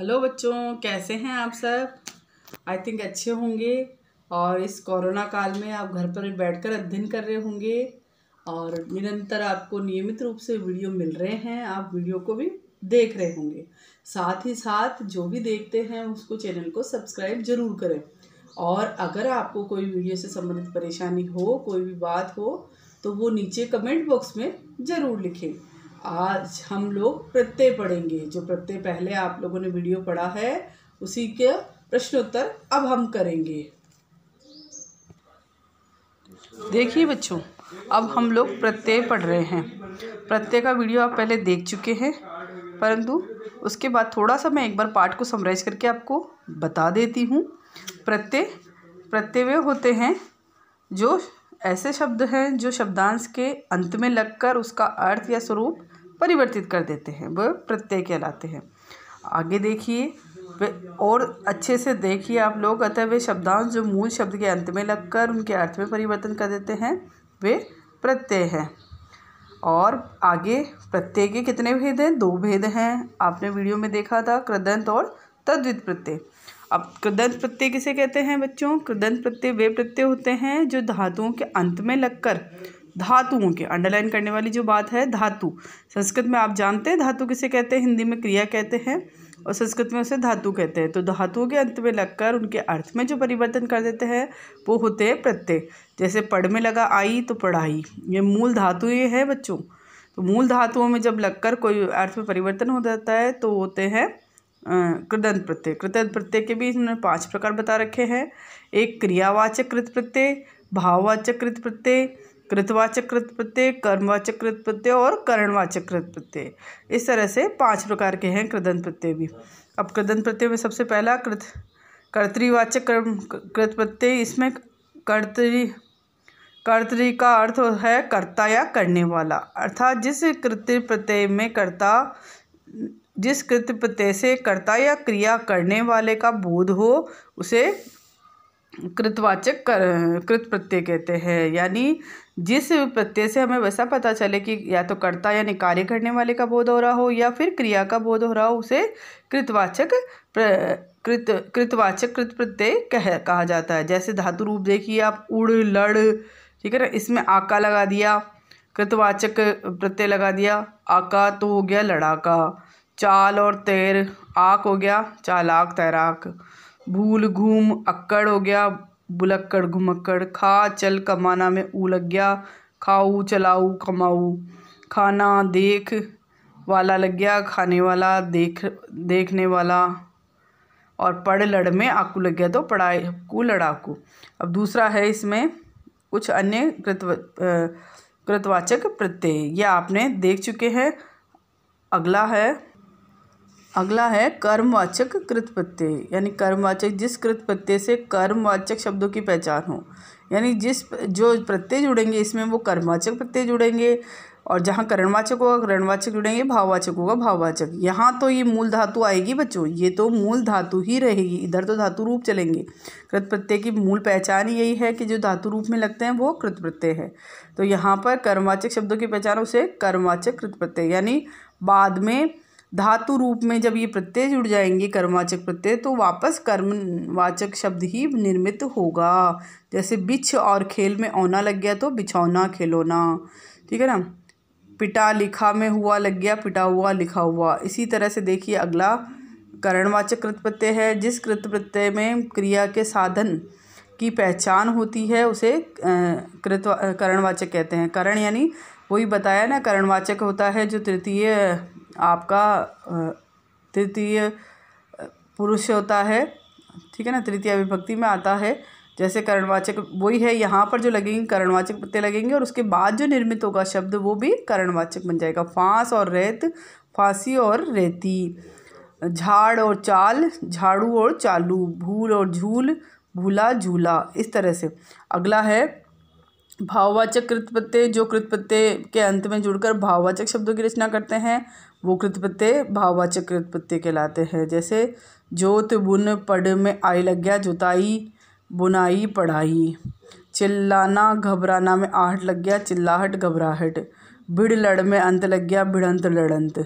Hello बच्चों, कैसे हैं आप सब। आई थिंक अच्छे होंगे। और इस कोरोना काल में आप घर पर बैठकर अध्ययन कर रहे होंगे और निरंतर आपको नियमित रूप से वीडियो मिल रहे हैं। आप वीडियो को भी देख रहे होंगे। साथ ही साथ जो भी देखते हैं उसको चैनल को सब्सक्राइब जरूर करें। और अगर आपको कोई वीडियो से संबंधित परेशानी हो, कोई भी बात हो, तो वो नीचे कमेंट बॉक्स में ज़रूर लिखें। आज हम लोग प्रत्यय पढ़ेंगे। जो प्रत्यय पहले आप लोगों ने वीडियो पढ़ा है उसी के प्रश्नोत्तर अब हम करेंगे। देखिए बच्चों, अब हम लोग प्रत्यय पढ़ रहे हैं। प्रत्यय का वीडियो आप पहले देख चुके हैं, परंतु उसके बाद थोड़ा सा मैं एक बार पाठ को समराइज करके आपको बता देती हूँ। प्रत्यय वे होते हैं जो ऐसे शब्द हैं जो शब्दांश के अंत में लगकर उसका अर्थ या स्वरूप परिवर्तित कर देते हैं, वह प्रत्यय कहलाते हैं। आगे देखिए और अच्छे से देखिए आप लोग। अतः वे शब्दांश जो मूल शब्द के अंत में लगकर उनके अर्थ में परिवर्तन कर देते हैं, वे प्रत्यय हैं। और आगे प्रत्यय के कितने भेद हैं? 2 भेद हैं। आपने वीडियो में देखा था, कृदंत और तद्धित प्रत्यय। अब कृदंत प्रत्यय किसे कहते हैं बच्चों? कृदंत प्रत्यय वे प्रत्यय होते हैं जो धातुओं के अंत में लगकर, धातुओं के, अंडरलाइन करने वाली जो बात है, धातु। संस्कृत में आप जानते हैं धातु किसे कहते हैं, हिंदी में क्रिया कहते हैं और संस्कृत में उसे धातु कहते हैं। तो धातुओं के अंत में लगकर उनके अर्थ में जो परिवर्तन कर देते हैं वो होते हैं प्रत्यय। जैसे पढ़ में लगा आई तो पढ़ाई, ये मूल धातु ये है बच्चों। तो मूल धातुओं में जब लगकर कोई अर्थ में परिवर्तन हो जाता है तो होते हैं कृदंत प्रत्यय। कृदंत प्रत्यय के भी इन्होंने 5 प्रकार बता रखे हैं। एक क्रियावाचक कृत प्रत्यय, भाववाचक कृत प्रत्यय, कृतवाचक कृत प्रत्यय, कर्मवाचक कृत प्रत्यय और करणवाचक कृत प्रत्यय। इस तरह से 5 प्रकार के हैं कृदंत प्रत्यय भी। अब कृदंत प्रत्यय में सबसे पहला कर्तृवाचक कृत प्रत्यय। इसमें कर्तृ का अर्थ है कर्ता या करने वाला, अर्थात जिस कृत प्रत्यय से कर्ता या क्रिया करने वाले का बोध हो उसे कृतवाचक कृत प्रत्यय कहते हैं। यानी जिस प्रत्यय से हमें वैसा पता चले कि या तो कर्ता यानी कार्य करने वाले का बोध हो रहा हो या फिर क्रिया का बोध हो रहा हो, उसे कृतवाचक कृत प्रत्यय कहा जाता है। जैसे धातु रूप देखिए आप, उड़, लड़, ठीक है ना, इसमें आका लगा दिया, कृतवाचक प्रत्यय लगा दिया। आका तो हो गया लड़ाका। चाल और तैर, आक हो गया चालाक तैराक। भूल घूम, अक्कड़ हो गया बुलक्कड़ घुमक्कड़। खा चल, कमाना में ऊ लग गया, खाऊ चलाऊ कमाऊ। खाना देख, वाला लग गया खाने वाला, देखने वाला। और पढ़, लड़ में आकू लग गया तो पढ़ाई को लड़ाकू। अब दूसरा है इसमें कुछ अन्य कृतवाचक प्रत्यय, ये आपने देख चुके हैं। अगला है कर्मवाचक कृत प्रत्यय। यानी कर्मवाचक, जिस कृत प्रत्यय से कर्मवाचक शब्दों की पहचान हो। यानी जो प्रत्यय जुड़ेंगे इसमें वो कर्मवाचक प्रत्यय जुड़ेंगे, और जहाँ करणवाचक होगा करणवाचक जुड़ेंगे, भाववाचक होगा भाववाचक। यहाँ तो ये मूल धातु आएगी बच्चों, ये तो मूल धातु ही रहेगी, इधर तो धातु रूप चलेंगे। कृत प्रत्यय की मूल पहचान यही है कि जो धातु रूप में लगते हैं वो कृत प्रत्यय है। तो यहाँ पर कर्मवाचक शब्दों की पहचान उसे कर्मवाचक कृत प्रत्यय, यानी बाद में धातु रूप में जब ये प्रत्यय जुड़ जाएंगे कर्मवाचक प्रत्यय, तो वापस कर्मवाचक शब्द ही निर्मित होगा। जैसे बिछ और खेल में औना लग गया तो बिछौना खिलौना, ठीक है ना। पिटा लिखा में हुआ लग गया पिटा हुआ लिखा हुआ। इसी तरह से देखिए अगला करणवाचक कृत प्रत्यय है। जिस कृत प्रत्यय में क्रिया के साधन की पहचान होती है उसे करणवाचक कहते हैं। करण यानी वही बताया ना, करणवाचक होता है जो तृतीय पुरुष होता है, ठीक है ना, तृतीय विभक्ति में आता है। जैसे करणवाचक वही है, यहाँ पर जो लगेंगे करणवाचक प्रत्यय लगेंगे और उसके बाद जो निर्मित होगा शब्द वो भी करणवाचक बन जाएगा। फांस और रेत, फांसी और रेती। झाड़ और चाल, झाड़ू और चालू। भूल और झूल, भूला झूला। इस तरह से अगला है भाववाचक कृत प्रत्यय। जो कृत प्रत्यय के अंत में जुड़कर भाववाचक शब्दों की रचना करते हैं वो कृत प्रत्यय भाववाचक कृत प्रत्यय कहलाते हैं। जैसे जोत बुन, पढ़ में आई लग गया जुताई, बुनाई पढ़ाई। चिल्लाना, घबराना में आहट लग गया चिल्लाहट घबराहट। भिड़ लड़ में अंत लग गया भिड़ंत लड़ंत।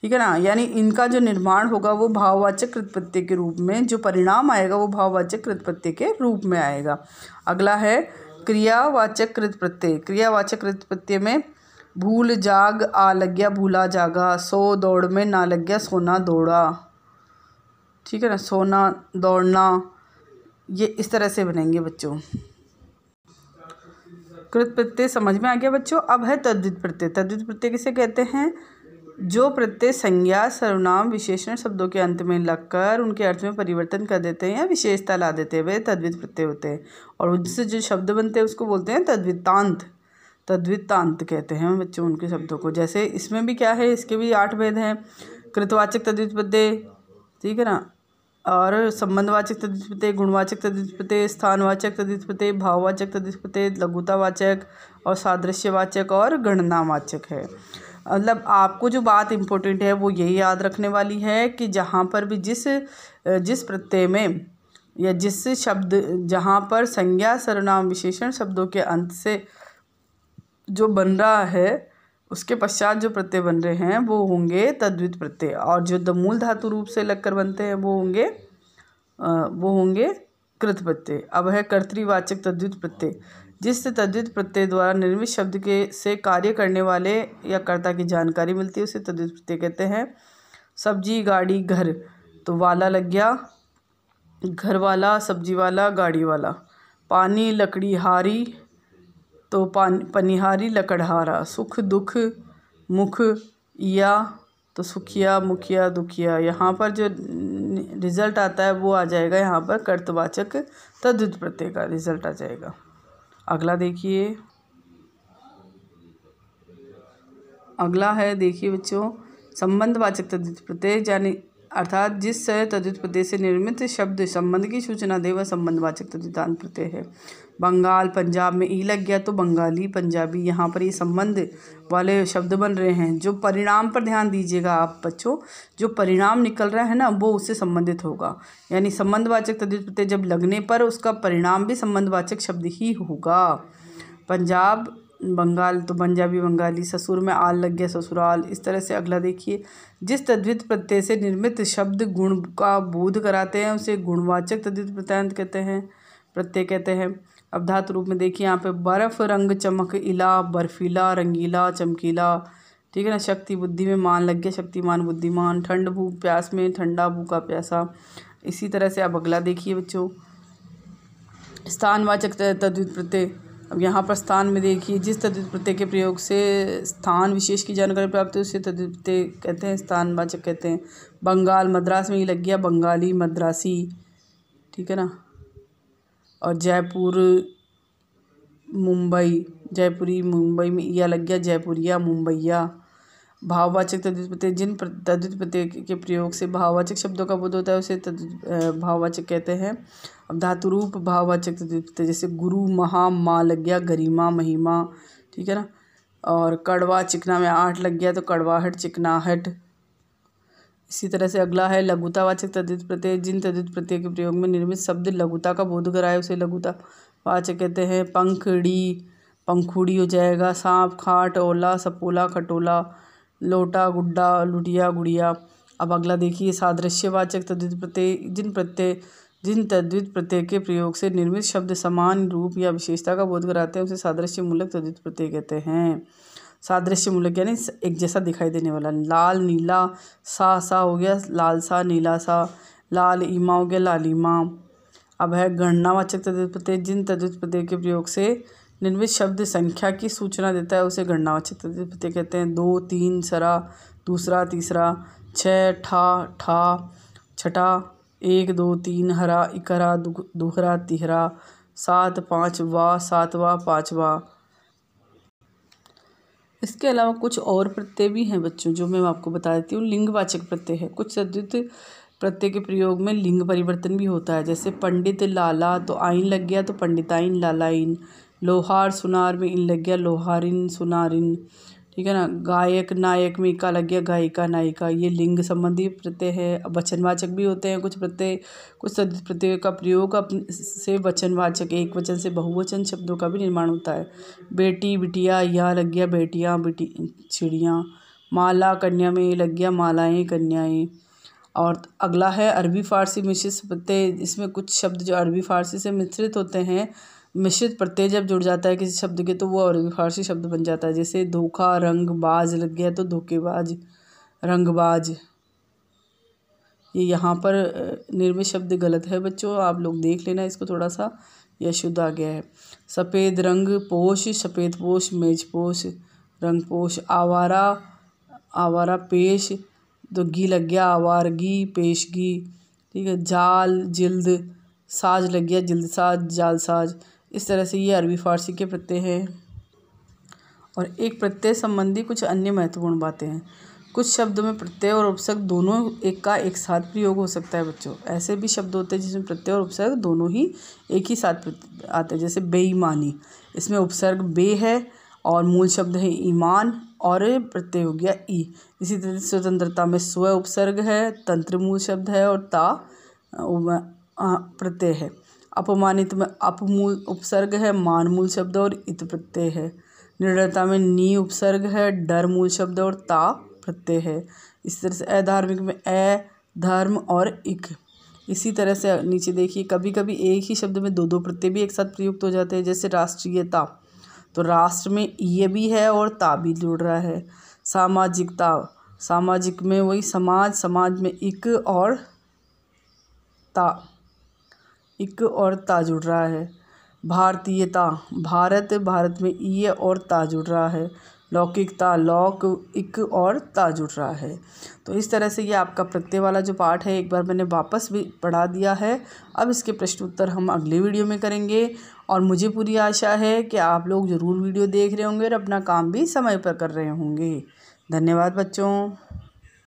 ठीक है ना। यानी इनका जो निर्माण होगा वो भाववाचक कृत प्रत्यय के रूप में, जो परिणाम आएगा वो भाववाचक कृत प्रत्यय के रूप में आएगा। अगला है क्रियावाचक कृत प्रत्यय। क्रियावाचक कृत प्रत्यय में भूल जाग आ लग गया भूला जागा, सो दौड़ में ना लग गया सोना दौड़ा, ठीक है ना, सोना दौड़ना, ये इस तरह से बनेंगे बच्चों। कृत प्रत्यय समझ में आ गया बच्चों। अब है तद्धित प्रत्यय। तद्धित प्रत्यय किसे कहते हैं? जो प्रत्यय संज्ञा सर्वनाम विशेषण शब्दों के अंत में लगकर उनके अर्थ में परिवर्तन कर देते हैं या विशेषता ला देते हैं, वे तद्धित प्रत्यय होते हैं। और उनसे जो शब्द बनते हैं उसको बोलते हैं तद्धितांत। तद्धितांत कहते हैं बच्चों उनके शब्दों को। जैसे इसमें भी क्या है, इसके भी 8 भेद हैं। कृतवाचक तद्धित प्रत्यय, ठीक है ना, और संबंधवाचक तद्धित प्रत्यय, गुणवाचक तद्धित प्रत्यय, स्थानवाचक तद्धित प्रत्यय, भाववाचक तद्धित प्रत्यय, लघुतावाचक और सादृश्यवाचक और गणनावाचक है। मतलब आपको जो बात इम्पोर्टेंट है वो यही याद रखने वाली है कि जहाँ पर भी जिस प्रत्यय में या जिस शब्द, जहाँ पर संज्ञा सर्वनाम विशेषण शब्दों के अंत से जो बन रहा है उसके पश्चात जो प्रत्यय बन रहे हैं वो होंगे तद्धित प्रत्यय, और जो मूल धातु रूप से लगकर बनते हैं वो होंगे कृत प्रत्यय। अब है कर्तृवाचक तद्धित प्रत्यय। जिस तद्धित प्रत्यय द्वारा निर्मित शब्द से कार्य करने वाले या कर्ता की जानकारी मिलती है उसे तद्धित प्रत्यय कहते हैं। सब्जी गाड़ी घर, तो वाला लग गया घर वाला, सब्जी वाला, गाड़ी वाला। पानी लकड़ी हारी, तो पनिहारी लकड़हारा। सुख दुख मुख या, तो सुखिया मुखिया दुखिया। यहाँ पर जो रिजल्ट आता है वो आ जाएगा, यहाँ पर कर्तवाचक तद्धित प्रत्यय का रिजल्ट आ जाएगा। अगला देखिए, अगला है देखिए बच्चों संबंधवाचक तद्धित प्रत्यय, यानी अर्थात जिस तद्धित प्रत्यय से निर्मित शब्द संबंध की सूचना दे वह संबंधवाचक तद्धितांत प्रत्यय है। बंगाल पंजाब में ई लग गया तो बंगाली पंजाबी। यहाँ पर ये संबंध वाले शब्द बन रहे हैं। जो परिणाम पर ध्यान दीजिएगा आप बच्चों, जो परिणाम निकल रहा है ना वो उससे संबंधित होगा। यानी संबंधवाचक तद्धित प्रत्यय जब लगने पर उसका परिणाम भी संबंधवाचक शब्द ही होगा। पंजाब बंगाल, तो पंजाबी बंगाली। ससुर में आल लग गया ससुराल। इस तरह से अगला देखिए, जिस तद्धित प्रत्यय से निर्मित शब्द गुण का बोध कराते हैं उसे गुणवाचक तद्धित प्रत्यय कहते हैं। अब धातु रूप में देखिए यहाँ पे बर्फ रंग चमक इला, बर्फीला रंगीला चमकीला, ठीक है ना। शक्ति बुद्धि में मान लग गया शक्तिमान बुद्धिमान। ठंड भूख प्यास में ठंडा भूखा प्यासा। इसी तरह से अब अगला देखिए बच्चों स्थानवाचक तद्धित प्रत्यय। अब यहाँ पर स्थान में देखिए, जिस तद्धित प्रत्यय के प्रयोग से स्थान विशेष की जानकारी प्राप्त है उसे तद्धित प्रत्यय कहते हैं, स्थानवाचक कहते हैं। बंगाल मद्रास में ही लग गया बंगाली मद्रासी, ठीक है ना। और जयपुर मुंबई, जयपुरी मुंबई में या लग गया जयपुरिया मुंबईया। भाववाचक तद्धित प्रत्यय, जिन तद्धित प्रत्यय के प्रयोग से भाववाचक शब्दों का बोध होता है उसे भाववाचक कहते हैं। अब धातु रूप भाववाचक तद्धित प्रत्यय, जैसे गुरु महा माँ लग गया गरिमा महिमा, ठीक है ना। और कड़वा चिकना में 8 लग गया तो कड़वाहट चिकनाहट। इसी तरह से अगला है लघुतावाचक तद्धित प्रत्यय। जिन तद्धित प्रत्यय के प्रयोग में निर्मित शब्द लघुता का बोध कराए उसे लघुतावाचक कहते हैं। पंखड़ी पंखुड़ी हो जाएगा। सांप खाट ओला सपोला खटोला। लोटा गुड्डा लुटिया गुड़िया। अब अगला देखिए सादृश्यवाचक तद्धित प्रत्यय। जिन तद्धित प्रत्यय के प्रयोग से निर्मित शब्द समान रूप या विशेषता का बोध कराते हैं उसे सादृश्य मूलक तद्धित प्रत्यय कहते हैं। सादृश्य मूलक यानी एक जैसा दिखाई देने वाला। लाल नीला सा हो गया लाल सा नीला सा। लाल ईमा हो गया लालिमा। अब है गणनावाचक तद्धित प्रत्यय। जिन तद्धित प्रत्यय के प्रयोग से निर्मित शब्द संख्या की सूचना देता है उसे गणनावाचक तद्धित प्रत्यय कहते हैं। 2 3 सरा दूसरा तीसरा। 6 ठा छठा। 1 2 3 हरा इकरा दूहरा तिहरा। 7 5 वा सातवा पाँचवा। इसके अलावा कुछ और प्रत्यय भी हैं बच्चों जो मैं आपको बता देती हूँ। लिंगवाचक प्रत्यय है। कुछ तद्धित प्रत्यय के प्रयोग में लिंग परिवर्तन भी होता है। जैसे पंडित लाला तो आइन लग गया तो पंडिताइन लालाइन। लोहार सुनार में इन लग गया लोहारिन सुनारिन, ठीक है ना। गायक नायक में इका लग गया गायिका नायिका। ये लिंग संबंधी प्रत्यय है। वचनवाचक भी होते हैं कुछ प्रत्यय। कुछ तद्धित प्रत्यय का प्रयोग से वचनवाचक एक वचन से बहुवचन शब्दों का भी निर्माण होता है। बेटी बिटिया या लग गया बेटियाँ चिड़ियाँ। माला कन्या में लग गया मालाएं कन्याएं। और अगला है अरबी फ़ारसी मिश्रित प्रत्यय। इसमें कुछ शब्द जो अरबी फ़ारसी से मिश्रित होते हैं, मिश्रित प्रत्यय जब जुड़ जाता है किसी शब्द के तो वो अरबी फ़ारसी शब्द बन जाता है। जैसे धोखा, रंग, बाज लग गया तो धोखेबाज, रंगबाज। ये यहाँ पर निर्मित शब्द गलत है बच्चों, आप लोग देख लेना इसको थोड़ा सा, यह शुद्ध आ गया है। सफ़ेद रंग पोश, सफ़ेद पोश, मेजपोश, रंगपोश। आवारा, आवारा पेश, तो गी लग गया आवारगी, पेशगी। ठीक है। जाल, जिल्द, साज लग गया जिल्द साज, जालसाज। इस तरह से ये अरबी फ़ारसी के प्रत्यय हैं। और एक प्रत्यय संबंधी कुछ अन्य महत्वपूर्ण बातें हैं। कुछ शब्दों में प्रत्यय और उपसर्ग दोनों एक साथ प्रयोग हो सकता है बच्चों। ऐसे भी शब्द होते हैं जिसमें प्रत्यय और उपसर्ग दोनों ही एक ही साथ आते हैं। जैसे बेईमानी, इसमें उपसर्ग बे है और मूल शब्द है ईमान और प्रत्यय हो गया ई। इसी तरह स्वतंत्रता में स्व उपसर्ग है, तंत्र मूल शब्द है और ता प्रत्यय है। अपमानित में अप मूल उपसर्ग है, मान मूल शब्द और इत प्रत्यय है। निर्दयता में नी उपसर्ग है, डर मूल शब्द और ता प्रत्यय है। इस तरह से अधार्मिक में ए, धर्म और इक। इसी तरह से नीचे देखिए, कभी कभी एक ही शब्द में दो दो प्रत्यय भी एक साथ प्रयुक्त हो जाते हैं। जैसे राष्ट्रीयता, तो राष्ट्र में ये भी है और ता भी जुड़ रहा है। सामाजिकता, सामाजिक में वही समाज, समाज में इक और ता जुड़ रहा है। भारतीयता, भारत, भारत में ई और ता जुड़ रहा है। लौकिकता, लौक, इक और ता जुड़ रहा है। तो इस तरह से ये आपका प्रत्यय वाला जो पाठ है एक बार मैंने वापस भी पढ़ा दिया है। अब इसके प्रश्न उत्तर हम अगले वीडियो में करेंगे और मुझे पूरी आशा है कि आप लोग ज़रूर वीडियो देख रहे होंगे और अपना काम भी समय पर कर रहे होंगे। धन्यवाद बच्चों।